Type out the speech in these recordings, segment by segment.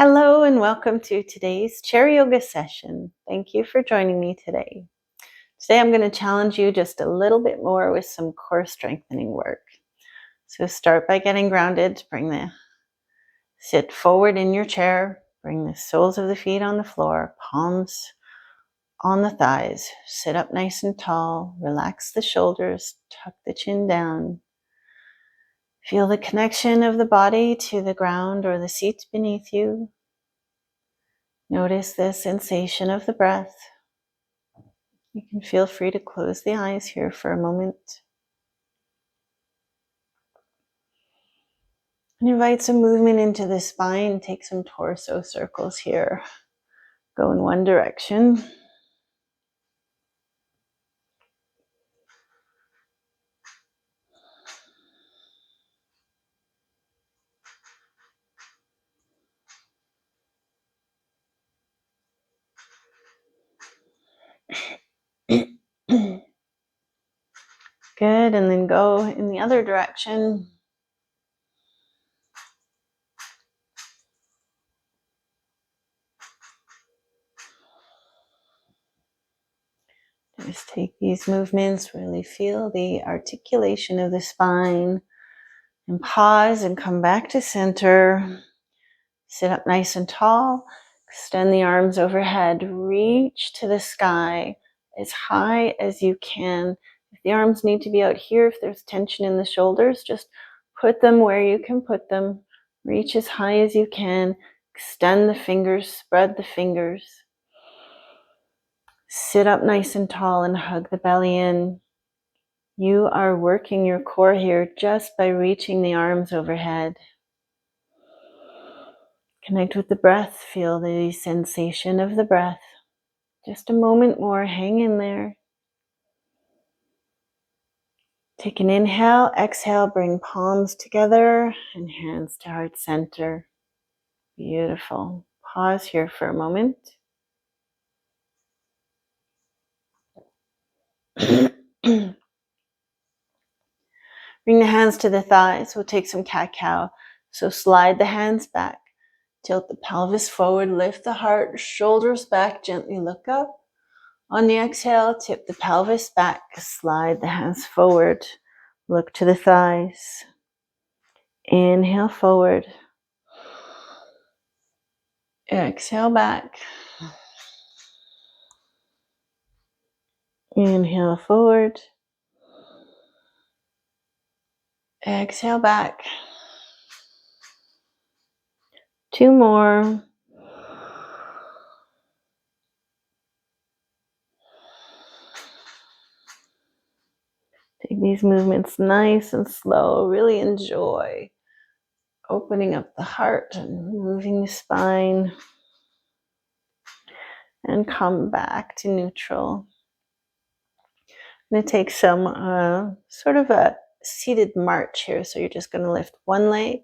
Hello and welcome to today's chair yoga session. Thank you for joining me today. Today I'm going to challenge you just a little bit more with some core strengthening work. So start by getting grounded. Sit forward in your chair. Bring the soles of the feet on the floor, palms on the thighs. Sit up nice and tall. Relax the shoulders. Tuck the chin down. Feel the connection of the body to the ground or the seat beneath you. Notice the sensation of the breath. You can feel free to close the eyes here for a moment. And invite some movement into the spine. Take some torso circles here. Go in one direction. Good, and then go in the other direction. Just take these movements, really feel the articulation of the spine, and pause and come back to center. Sit up nice and tall, extend the arms overhead, reach to the sky as high as you can. If the arms need to be out here, if there's tension in the shoulders, just put them where you can put them. Reach as high as you can. Extend the fingers, spread the fingers. Sit up nice and tall and hug the belly in. You are working your core here just by reaching the arms overhead. Connect with the breath. Feel the sensation of the breath. Just a moment more. Hang in there. Take an inhale, exhale, bring palms together and hands to heart center. Beautiful. Pause here for a moment. Bring the hands to the thighs. We'll take some cat-cow. So slide the hands back. Tilt the pelvis forward. Lift the heart. Shoulders back. Gently look up. On the exhale, tip the pelvis back. Slide the hands forward. Look to the thighs. Inhale forward. Exhale back. Inhale forward. Exhale back. 2 more. Take these movements nice and slow. Really enjoy opening up the heart and moving the spine. And come back to neutral. I'm going to take some sort of a seated march here. So you're just going to lift one leg,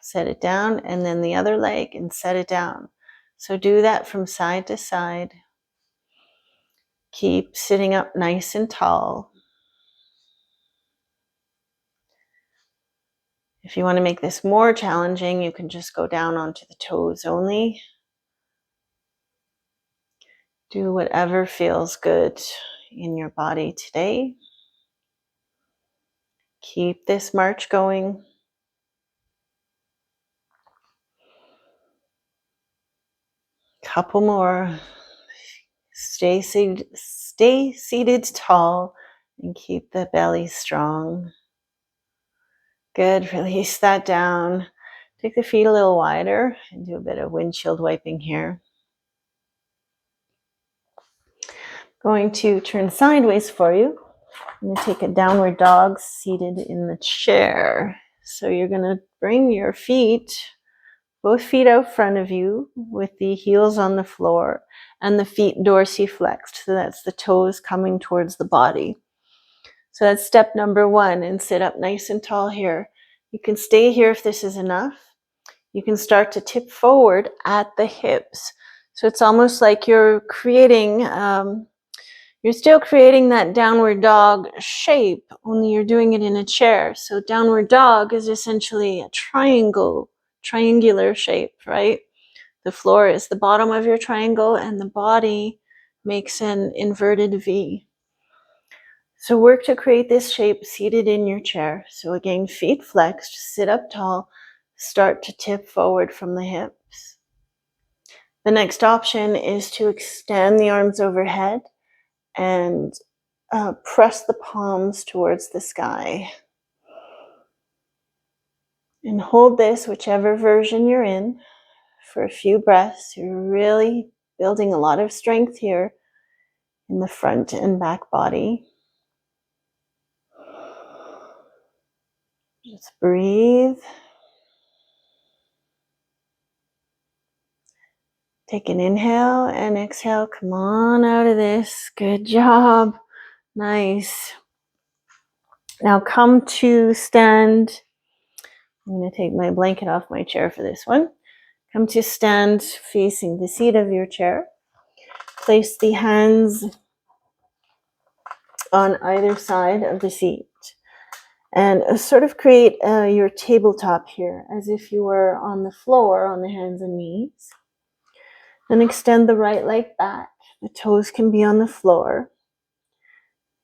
set it down, and then the other leg and set it down. So do that from side to side. Keep sitting up nice and tall. If you want to make this more challenging, you can just go down onto the toes only. Do whatever feels good in your body today. Keep this march going. Couple more. Stay seated tall and keep the belly strong. Good. Release that down. Take the feet a little wider and do a bit of windshield wiping here. Going to turn sideways for you. I'm going to take a downward dog seated in the chair. So you're going to bring your feet, both feet out front of you with the heels on the floor and the feet dorsiflexed. So that's the toes coming towards the body. So that's step number 1, and sit up nice and tall here. You can stay here if this is enough. You can start to tip forward at the hips. So it's almost like you're creating, you're still creating that downward dog shape, only you're doing it in a chair. So downward dog is essentially a triangular shape, right? The floor is the bottom of your triangle and the body makes an inverted V. So work to create this shape seated in your chair. So again, feet flexed, sit up tall, start to tip forward from the hips. The next option is to extend the arms overhead and press the palms towards the sky. And hold this, whichever version you're in, for a few breaths. You're really building a lot of strength here in the front and back body. Just breathe. Take an inhale and exhale. Come on out of this. Good job. Nice. Now come to stand. I'm going to take my blanket off my chair for this one. Come to stand facing the seat of your chair. Place the hands on either side of the seat. And sort of create your tabletop here, as if you were on the floor on the hands and knees. Then extend the right leg back. The toes can be on the floor.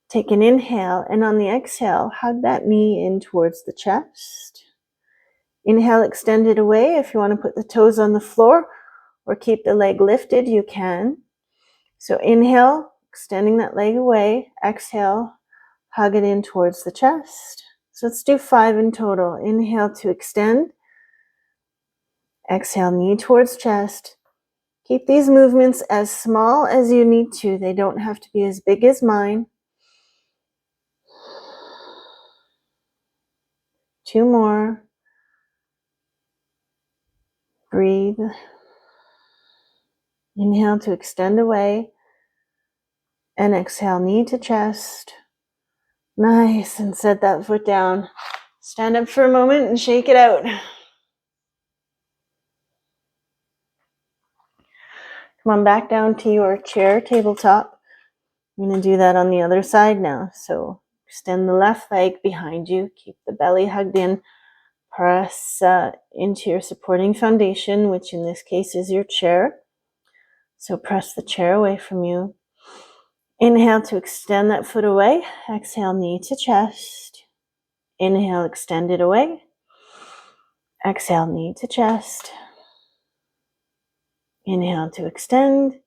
Take an inhale, and on the exhale, hug that knee in towards the chest. Inhale, extend it away. If you want to put the toes on the floor or keep the leg lifted, you can. So inhale, extending that leg away. Exhale, hug it in towards the chest. So let's do 5 in total. Inhale to extend. Exhale, knee towards chest. Keep these movements as small as you need to. They don't have to be as big as mine. 2 more. Breathe. Inhale to extend away. And exhale, knee to chest. Nice. And set that foot down. Stand up for a moment and shake it out. Come on back down to your chair tabletop. I'm going to do that on the other side now. So extend the left leg behind you. Keep the belly hugged in. Press into your supporting foundation, which in this case is your chair. So press the chair away from you. Inhale to extend that foot away. Exhale, knee to chest. Inhale, extend it away. Exhale, knee to chest. Inhale to extend.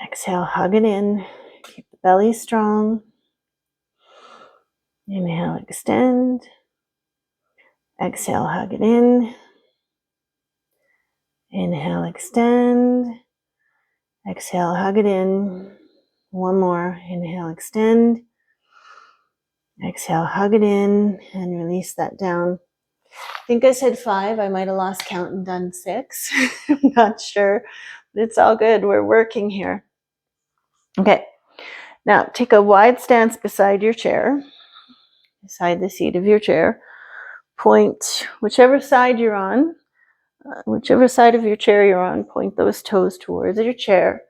Exhale, hug it in. Keep the belly strong. Inhale, extend. Exhale, hug it in. Inhale, extend. Exhale, hug it in. One more. Inhale, extend. Exhale, hug it in and release that down. I think I said 5. I might have lost count and done 6. I'm not sure, but it's all good. We're working here. Okay. Now take a wide stance beside your chair, beside the seat of your chair. Point whichever side you're on, whichever side of your chair you're on, point those toes towards your chair.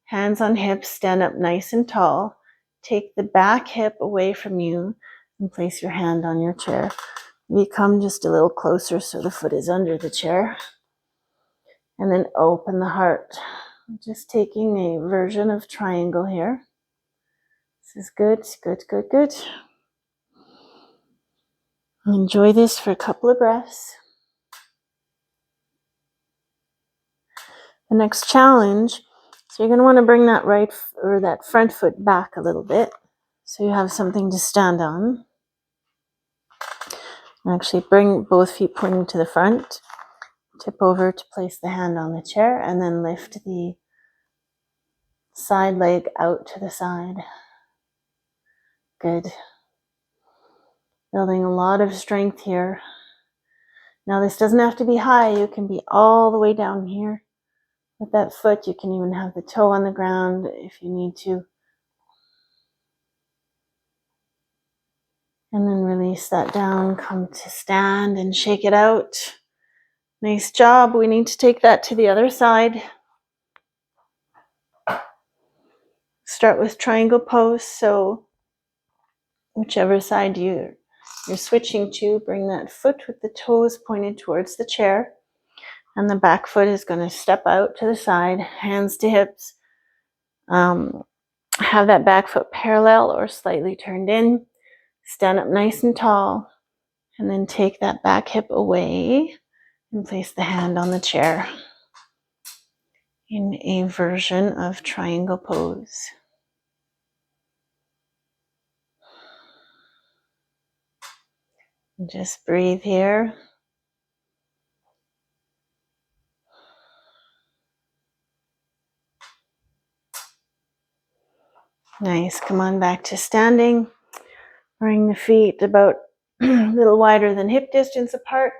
Hands on hips, stand up nice and tall. Take the back hip away from you and place your hand on your chair. You come just a little closer so the foot is under the chair. And then open the heart. I'm just taking a version of triangle here. This is good, good, good, good. Enjoy this for a couple of breaths. The next challenge, so you're going to want to bring that right or that front foot back a little bit so you have something to stand on. Actually bring both feet pointing to the front. Tip over to place the hand on the chair and then lift the side leg out to the side. Good. Building a lot of strength here. Now this doesn't have to be high. You can be all the way down here. With that foot, you can even have the toe on the ground if you need to. And then release that down, come to stand and shake it out. Nice job. We need to take that to the other side. Start with triangle pose. So whichever side you're switching to, bring that foot with the toes pointed towards the chair. And the back foot is going to step out to the side, hands to hips. Have that back foot parallel or slightly turned in. Stand up nice and tall. And then take that back hip away and place the hand on the chair in a version of triangle pose. And just breathe here. Nice. Come on back to standing. Bring the feet about a little wider than hip distance apart.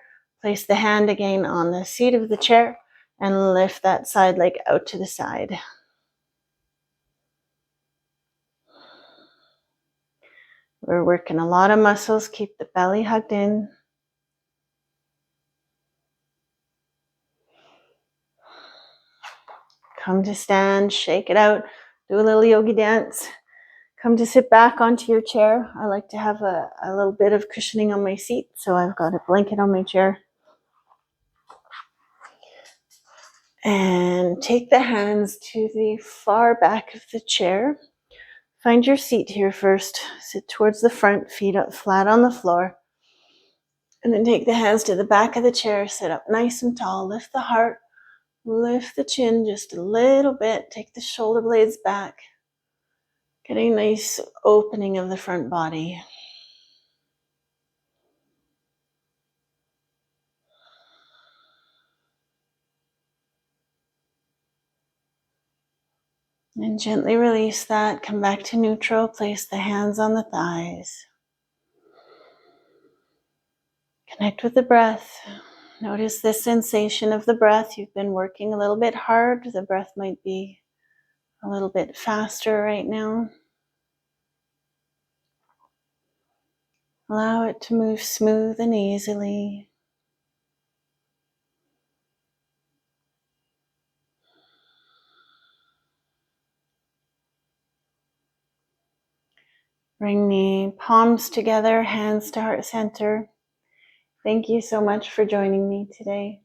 Place the hand again on the seat of the chair and lift that side leg out to the side. We're working a lot of muscles. Keep the belly hugged in. Come to stand, shake it out, do a little yogi dance. Come to sit back onto your chair. I like to have a little bit of cushioning on my seat, so I've got a blanket on my chair. And take the hands to the far back of the chair. Find your seat here first. Sit towards the front, feet up flat on the floor. And then take the hands to the back of the chair. Sit up nice and tall. Lift the heart. Lift the chin just a little bit. Take the shoulder blades back. Getting a nice opening of the front body. And gently release that. Come back to neutral. Place the hands on the thighs. Connect with the breath. Notice the sensation of the breath. You've been working a little bit hard. The breath might be a little bit faster right now. Allow it to move smooth and easily. Bring the palms together, hands to heart center. Thank you so much for joining me today.